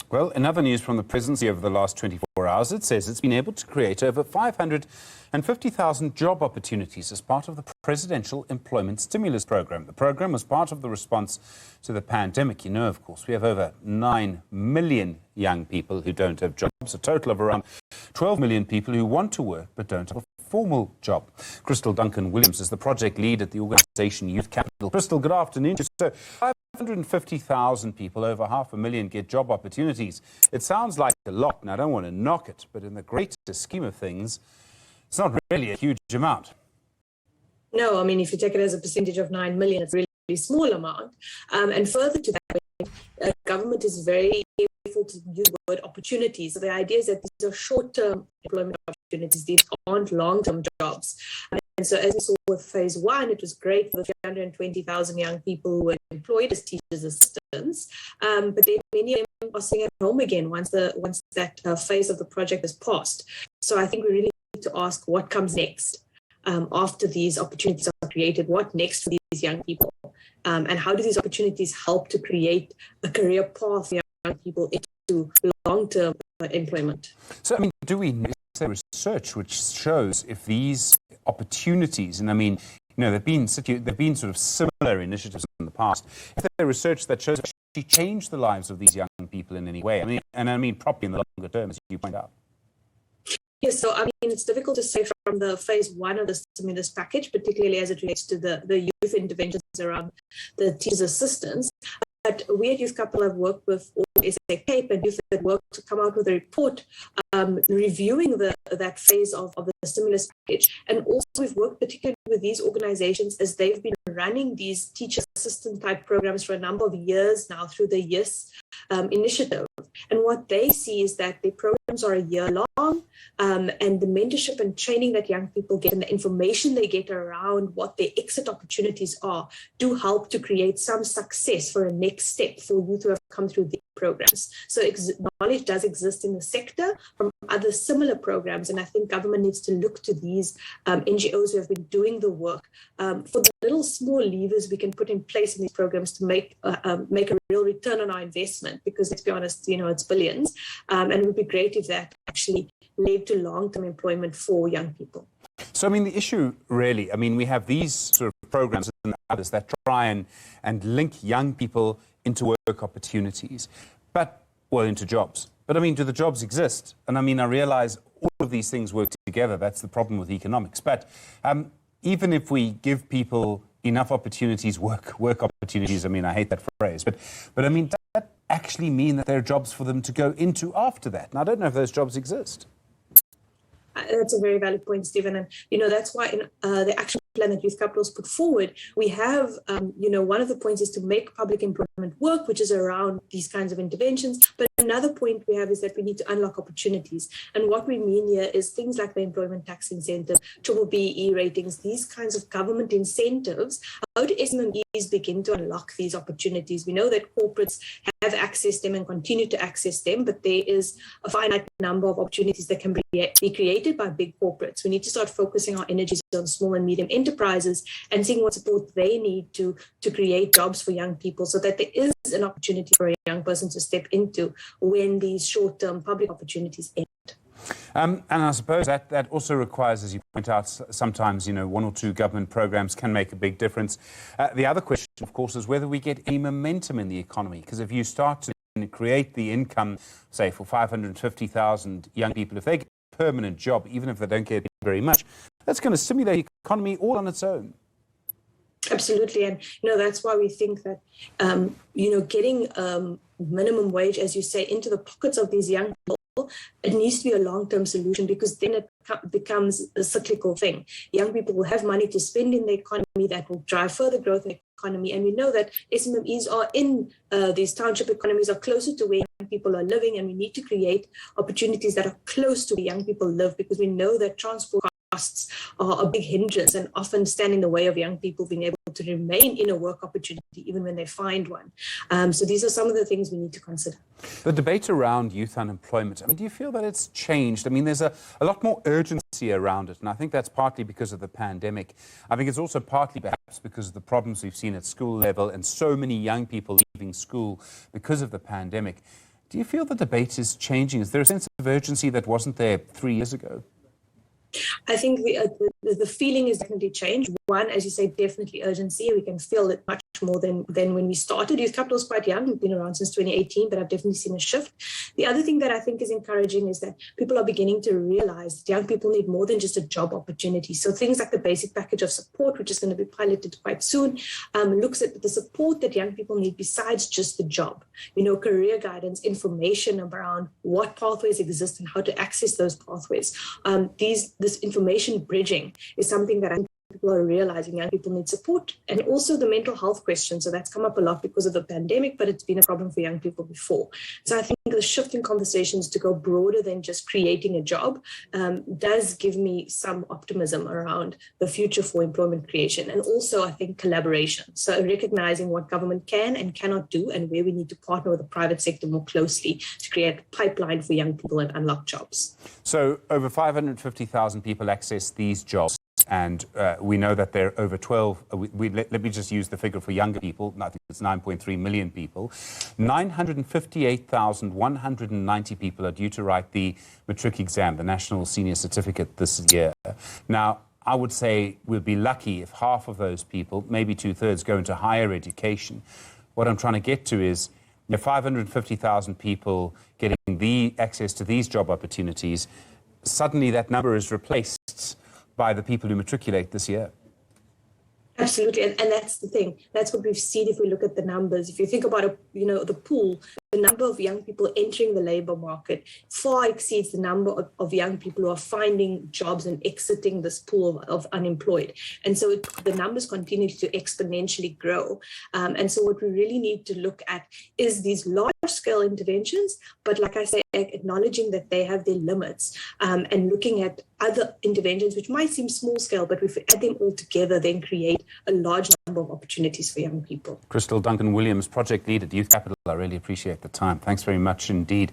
Well, in other news from the presidency over the last 24 hours, it says it's been able to create over 550,000 job opportunities as part of the presidential employment stimulus program. The program was part of the response to the pandemic. You know, of course, we have over 9 million young people who don't have jobs, a total of around 12 million people who want to work but don't have a formal job. Kristal Duncan-Williams is the project lead at the organisation Youth Capital. Kristal, good afternoon. So 550,000 people, over 500,000, get job opportunities. It sounds like a lot, and I don't want to knock it, but in the greater scheme of things, it's not really a huge amount. No, I mean, if you take it as a percentage of 9 million, it's a really small amount. And further to that, government is very careful to use the word opportunities. So the idea is that these are short-term employment opportunities. These aren't long-term jobs. And so as we saw with phase one, it was great for the 320,000 young people who were employed as teachers' assistants. But then many of them are staying at home again once that phase of the project is passed. So I think we really need to ask what comes next after these opportunities are created. What next for these young people? And how do these opportunities help to create a career path for young people into long-term employment? So, I mean, do we know research which shows if these opportunities, and I mean, you know, there've been sort of similar initiatives in the past, if there's research that shows actually change the lives of these young people in any way, I mean properly in the longer term, as you point out? Yes, so I mean, it's difficult to say from the phase one of the stimulus package, particularly as it relates to the youth interventions around the teachers' assistants. But we at Youth Capital have worked with all SA Cape and youth that work to come out with a report reviewing that phase of the stimulus package. And also we've worked particularly with these organizations as they've been running these teacher assistant type programs for a number of years now through the YES initiative. And what they see is that the programs are a year long and the mentorship and training that young people get and the information they get around what their exit opportunities are do help to create some success for a next step for youth who have come through the programs. So knowledge does exist in the sector from other similar programs, and I think government needs to look to these NGOs who have been doing the work for the little small levers we can put in place in these programs to make a real return on our investment, because let's be honest, you know, it's billions, and it would be great if that actually led to long-term employment for young people. So, I mean, the issue really, I mean, we have these sort of programs and others that try and link young people into work opportunities, into jobs. But, I mean, do the jobs exist? And, I mean, I realize all of these things work together. That's the problem with economics. But even if we give people enough opportunities, work opportunities, I mean, I hate that phrase, but I mean, does that actually mean that there are jobs for them to go into after that? And I don't know if those jobs exist. That's a very valid point, Stephen. And, you know, that's why in the action plan that Youth Capital has put forward, we have, you know, one of the points is to make public employment work, which is around these kinds of interventions. But another point we have is that we need to unlock opportunities. And what we mean here is things like the employment tax incentive, BBBE ratings, these kinds of government incentives. How do SMMEs begin to unlock these opportunities? We know that corporates have accessed them and continue to access them, but there is a finite number of opportunities that can be created by big corporates. We need to start focusing our energies on small and medium enterprises and seeing what support they need to create jobs for young people, so that there is an opportunity for a young person to step into when these short-term public opportunities end. And I suppose that also requires, as you point out, sometimes, you know, one or two government programs can make a big difference. The other question, of course, is whether we get any momentum in the economy, because if you start to create the income, say, for 550,000 young people, if they get a permanent job, even if they don't get very much, that's going to stimulate the economy all on its own. Absolutely. And, you know, that's why we think that, you know, getting minimum wage, as you say, into the pockets of these young people, it needs to be a long-term solution, because then it becomes a cyclical thing. Young people will have money to spend in the economy that will drive further growth in the economy. And we know that SMMEs are in these township economies, are closer to where young people are living, and we need to create opportunities that are close to where young people live, because we know that transport costs are a big hindrance and often stand in the way of young people being able to remain in a work opportunity even when they find one. So these are some of the things we need to consider. The debate around youth unemployment, I mean, do you feel that it's changed? I mean, there's a lot more urgency around it, and I think that's partly because of the pandemic. I think it's also partly perhaps because of the problems we've seen at school level and so many young people leaving school because of the pandemic. Do you feel the debate is changing? Is there a sense of urgency that wasn't there 3 years ago? I think the feeling is definitely changed. One, as you say, definitely urgency. We can feel it much more than when we started. Youth Capital is quite young. We've been around since 2018, but I've definitely seen a shift. The other thing that I think is encouraging is that people are beginning to realize that young people need more than just a job opportunity. So things like the basic package of support, which is going to be piloted quite soon, looks at the support that young people need besides just the job. Career guidance, information around what pathways exist and how to access those pathways. This information bridging is something that I think people are realizing young people need support, and also the mental health question. So that's come up a lot because of the pandemic, but it's been a problem for young people before. So I think the shift in conversations to go broader than just creating a job does give me some optimism around the future for employment creation, and also I think collaboration. So recognizing what government can and cannot do and where we need to partner with the private sector more closely to create a pipeline for young people and unlock jobs. So over 550,000 people access these jobs. And we know that there are over 12, let me just use the figure for younger people, I think it's 9.3 million people. 958,190 people are due to write the matric exam, the National Senior Certificate this year. Now, I would say we'll be lucky if half of those people, maybe 2/3, go into higher education. What I'm trying to get to is 550,000 people getting the access to these job opportunities, suddenly that number is replaced by the people who matriculate this year. Absolutely, and that's the thing. That's what we've seen if we look at the numbers. If you think about the pool, the number of young people entering the labor market far exceeds the number of young people who are finding jobs and exiting this pool of unemployed. And so the numbers continue to exponentially grow. And so what we really need to look at is these large-scale interventions, but like I say, acknowledging that they have their limits, and looking at other interventions which might seem small-scale, but if we add them all together, then create a large number of opportunities for young people. Kristal, Duncan-Williams, project lead at Youth Capital. I really appreciate the time. Thanks very much indeed.